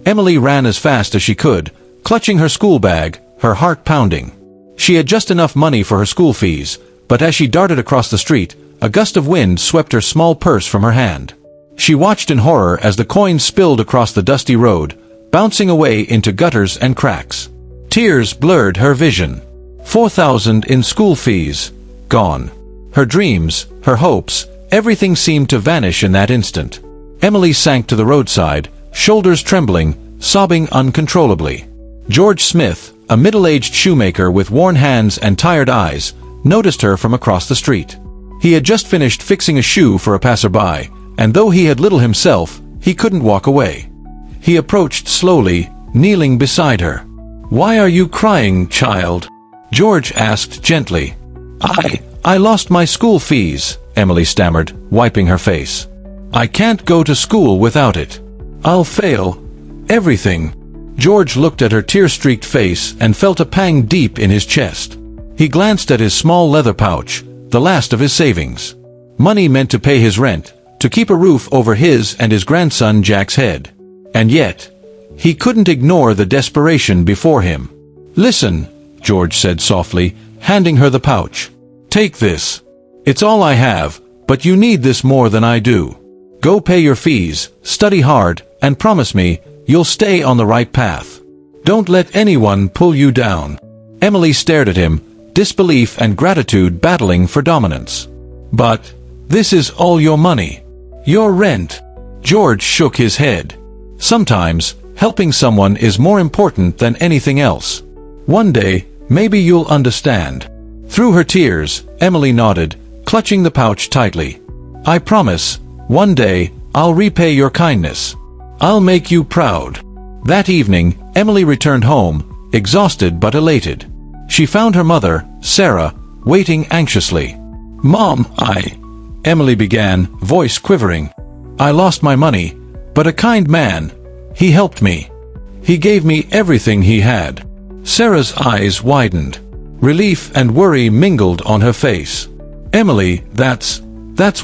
Emily ran as fast as she could, clutching her school bag, her heart pounding. She had just enough money for her school fees, but as she darted across the street, a gust of wind swept her small purse from her hand. She watched in horror as the coins spilled across the dusty road, bouncing away into gutters and cracks. Tears blurred her vision. 4,000 in school fees. Gone. Her dreams, her hopes, everything seemed to vanish in that instant. Emily sank to the roadside, shoulders trembling, sobbing uncontrollably. George Smith, a middle-aged shoemaker with worn hands and tired eyes, noticed her from across the street. He had just finished fixing a shoe for a passerby, and though he had little himself, he couldn't walk away. He approached slowly, kneeling beside her. "Why are you crying, child?" George asked gently. I lost my school fees," Emily stammered, wiping her face. "I can't go to school without it. I'll fail. Everything." George looked at her tear-streaked face and felt a pang deep in his chest. He glanced at his small leather pouch, the last of his savings. Money meant to pay his rent, to keep a roof over his and his grandson Jack's head. And yet, he couldn't ignore the desperation before him. "Listen," George said softly, handing her the pouch. "Take this. It's all I have, but you need this more than I do. Go pay your fees, study hard, and promise me you'll stay on the right path. Don't let anyone pull you down." Emily stared at him, disbelief and gratitude battling for dominance. "But this is all your money. Your rent." George shook his head. "Sometimes, helping someone is more important than anything else. One day, maybe you'll understand." Through her tears, Emily nodded, clutching the pouch tightly. "I promise, one day, I'll repay your kindness. I'll make you proud." That evening, Emily returned home, exhausted but elated. She found her mother, Sarah, waiting anxiously. "Mom, Emily began, voice quivering. "I lost my money, but a kind man, he helped me. He gave me everything he had." Sarah's eyes widened. Relief and worry mingled on her face. "Emily, that's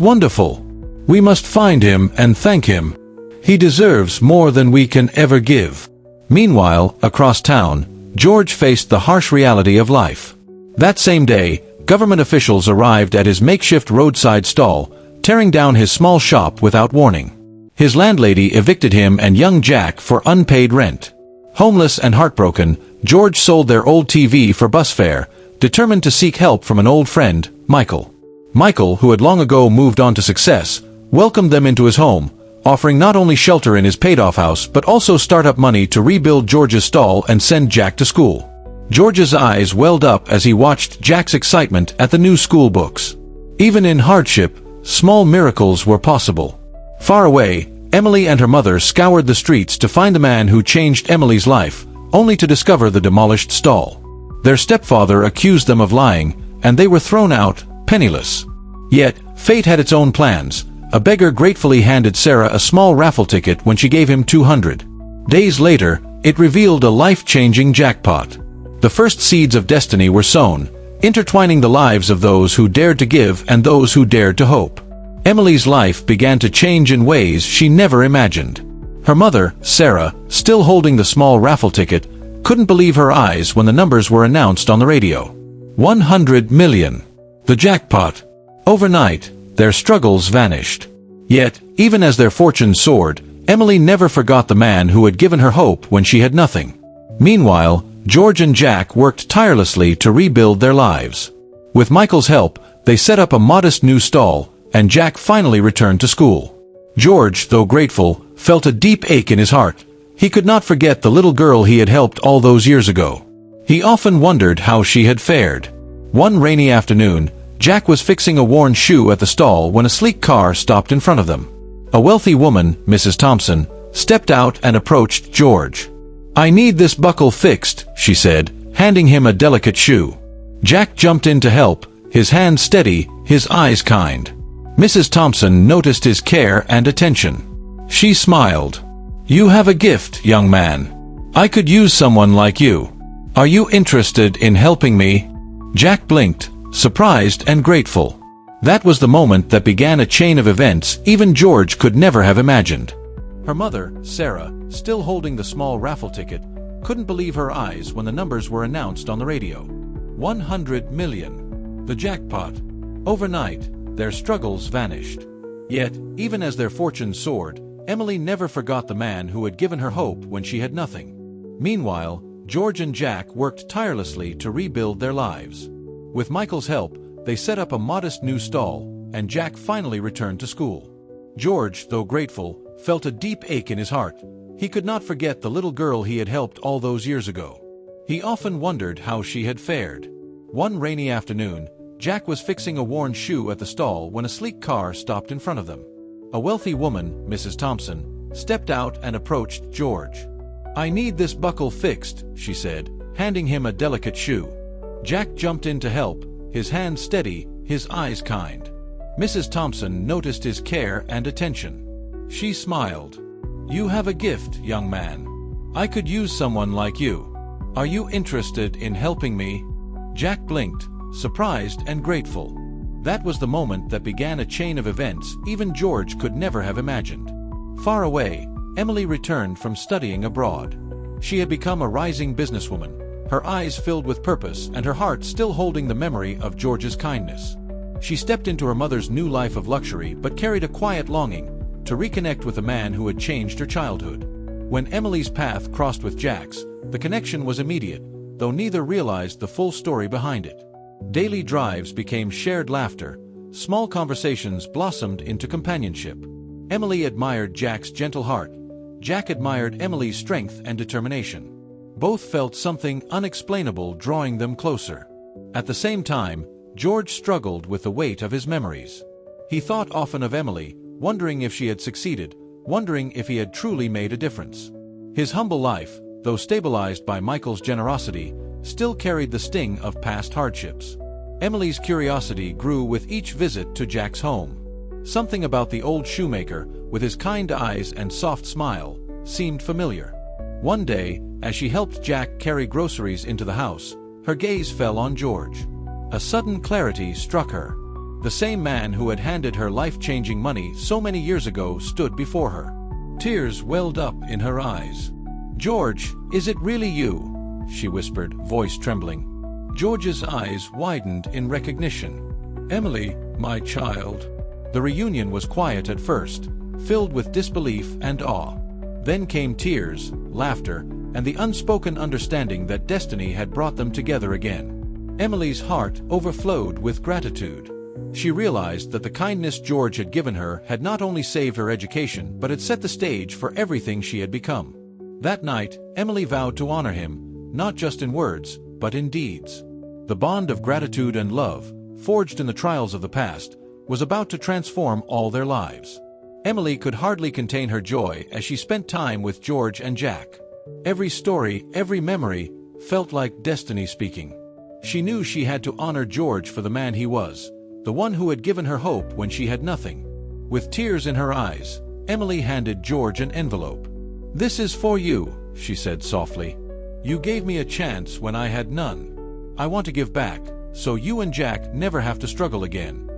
wonderful. We must find him and thank him. He deserves more than we can ever give." Meanwhile, across town, George faced the harsh reality of life. That same day, government officials arrived at his makeshift roadside stall, tearing down his small shop without warning. His landlady evicted him and young Jack for unpaid rent. Homeless and heartbroken, George sold their old TV for bus fare, determined to seek help from an old friend, Michael. Michael, who had long ago moved on to success, welcomed them into his home, offering not only shelter in his paid-off house but also start-up money to rebuild George's stall and send Jack to school. George's eyes welled up as he watched Jack's excitement at the new school books. Even in hardship, small miracles were possible. Far away, Emily and her mother scoured the streets to find the man who changed Emily's life, only to discover the demolished stall. Their stepfather accused them of lying, and they were thrown out, penniless. Yet, fate had its own plans. A beggar gratefully handed Sarah a small raffle ticket when she gave him 200. Days later, it revealed a life-changing jackpot. The first seeds of destiny were sown, intertwining the lives of those who dared to give and those who dared to hope. Emily's life began to change in ways she never imagined. Her mother, Sarah, still holding the small raffle ticket, couldn't believe her eyes when the numbers were announced on the radio. 100 million. The jackpot. Overnight, their struggles vanished. Yet, even as their fortunes soared, Emily never forgot the man who had given her hope when she had nothing. Meanwhile, George and Jack worked tirelessly to rebuild their lives. With Michael's help, they set up a modest new stall, and Jack finally returned to school. George, though grateful, felt a deep ache in his heart. He could not forget the little girl he had helped all those years ago. He often wondered how she had fared. One rainy afternoon, Jack was fixing a worn shoe at the stall when a sleek car stopped in front of them. A wealthy woman, Mrs. Thompson, stepped out and approached George. "I need this buckle fixed," she said, handing him a delicate shoe. Jack jumped in to help, his hand steady, his eyes kind. Mrs. Thompson noticed his care and attention. She smiled. "You have a gift, young man. I could use someone like you. Are you interested in helping me?" Jack blinked, surprised and grateful. That was the moment that began a chain of events even George could never have imagined. Her mother, Sarah, still holding the small raffle ticket, couldn't believe her eyes when the numbers were announced on the radio. 100 million. The jackpot. Overnight, their struggles vanished. Yet, even as their fortunes soared, Emily never forgot the man who had given her hope when she had nothing. Meanwhile, George and Jack worked tirelessly to rebuild their lives. With Michael's help, they set up a modest new stall, and Jack finally returned to school. George, though grateful, felt a deep ache in his heart. He could not forget the little girl he had helped all those years ago. He often wondered how she had fared. One rainy afternoon, Jack was fixing a worn shoe at the stall when a sleek car stopped in front of them. A wealthy woman, Mrs. Thompson, stepped out and approached George. "I need this buckle fixed," she said, handing him a delicate shoe. Jack jumped in to help, his hands steady, his eyes kind. Mrs. Thompson noticed his care and attention. She smiled. "You have a gift, young man. I could use someone like you. Are you interested in helping me?" Jack blinked, surprised and grateful. That was the moment that began a chain of events even George could never have imagined. Far away, Emily returned from studying abroad. She had become a rising businesswoman, her eyes filled with purpose and her heart still holding the memory of George's kindness. She stepped into her mother's new life of luxury but carried a quiet longing to reconnect with a man who had changed her childhood. When Emily's path crossed with Jack's, the connection was immediate, though neither realized the full story behind it. Daily drives became shared laughter, small conversations blossomed into companionship. Emily admired Jack's gentle heart. Jack admired Emily's strength and determination. Both felt something unexplainable drawing them closer. At the same time, George struggled with the weight of his memories. He thought often of Emily, wondering if she had succeeded, wondering if he had truly made a difference. His humble life, though stabilized by Michael's generosity, still carried the sting of past hardships. Emily's curiosity grew with each visit to Jack's home. Something about the old shoemaker, with his kind eyes and soft smile, seemed familiar. One day, as she helped Jack carry groceries into the house, her gaze fell on George. A sudden clarity struck her. The same man who had handed her life-changing money so many years ago stood before her. Tears welled up in her eyes. "George, is it really you?" she whispered, voice trembling. George's eyes widened in recognition. "Emily, my child." The reunion was quiet at first, filled with disbelief and awe. Then came tears, laughter, and the unspoken understanding that destiny had brought them together again. Emily's heart overflowed with gratitude. She realized that the kindness George had given her had not only saved her education but had set the stage for everything she had become. That night, Emily vowed to honor him, not just in words, but in deeds. The bond of gratitude and love, forged in the trials of the past, was about to transform all their lives. Emily could hardly contain her joy as she spent time with George and Jack. Every story, every memory, felt like destiny speaking. She knew she had to honor George for the man he was, the one who had given her hope when she had nothing. With tears in her eyes, Emily handed George an envelope. "This is for you," she said softly. "You gave me a chance when I had none. I want to give back, so you and Jack never have to struggle again."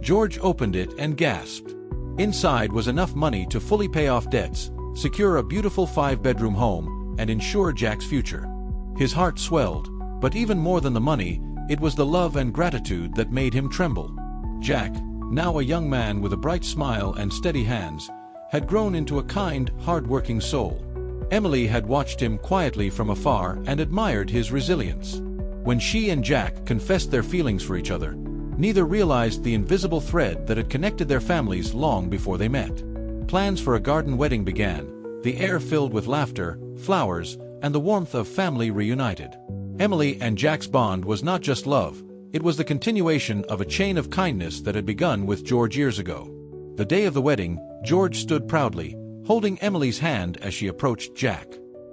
George opened it and gasped. Inside was enough money to fully pay off debts, secure a beautiful 5-bedroom home, and ensure Jack's future. His heart swelled, but even more than the money, it was the love and gratitude that made him tremble. Jack, now a young man with a bright smile and steady hands, had grown into a kind, hard-working soul. Emily had watched him quietly from afar and admired his resilience. When she and Jack confessed their feelings for each other, neither realized the invisible thread that had connected their families long before they met. Plans for a garden wedding began, the air filled with laughter, flowers, and the warmth of family reunited. Emily and Jack's bond was not just love, it was the continuation of a chain of kindness that had begun with George years ago. The day of the wedding, George stood proudly, holding Emily's hand as she approached Jack.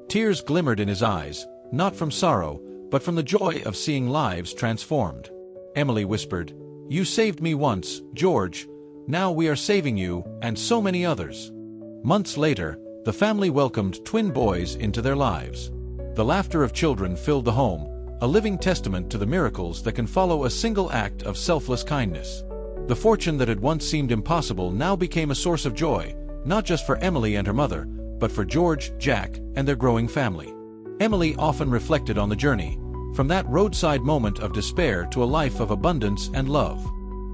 Tears glimmered in his eyes, not from sorrow, but from the joy of seeing lives transformed. Emily whispered, "You saved me once, George. Now we are saving you, and so many others." Months later, the family welcomed twin boys into their lives. The laughter of children filled the home, a living testament to the miracles that can follow a single act of selfless kindness. The fortune that had once seemed impossible now became a source of joy, not just for Emily and her mother, but for George, Jack, and their growing family. Emily often reflected on the journey, from that roadside moment of despair to a life of abundance and love.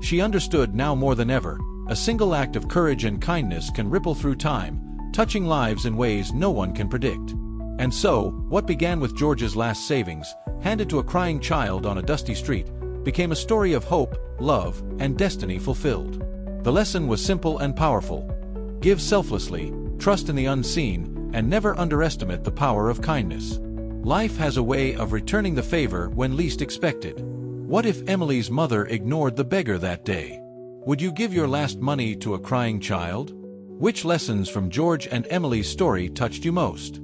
She understood now more than ever, a single act of courage and kindness can ripple through time, touching lives in ways no one can predict. And so, what began with George's last savings, handed to a crying child on a dusty street, became a story of hope, love, and destiny fulfilled. The lesson was simple and powerful. Give selflessly, trust in the unseen, and never underestimate the power of kindness. Life has a way of returning the favor when least expected. What if Emily's mother ignored the beggar that day? Would you give your last money to a crying child? Which lessons from George and Emily's story touched you most?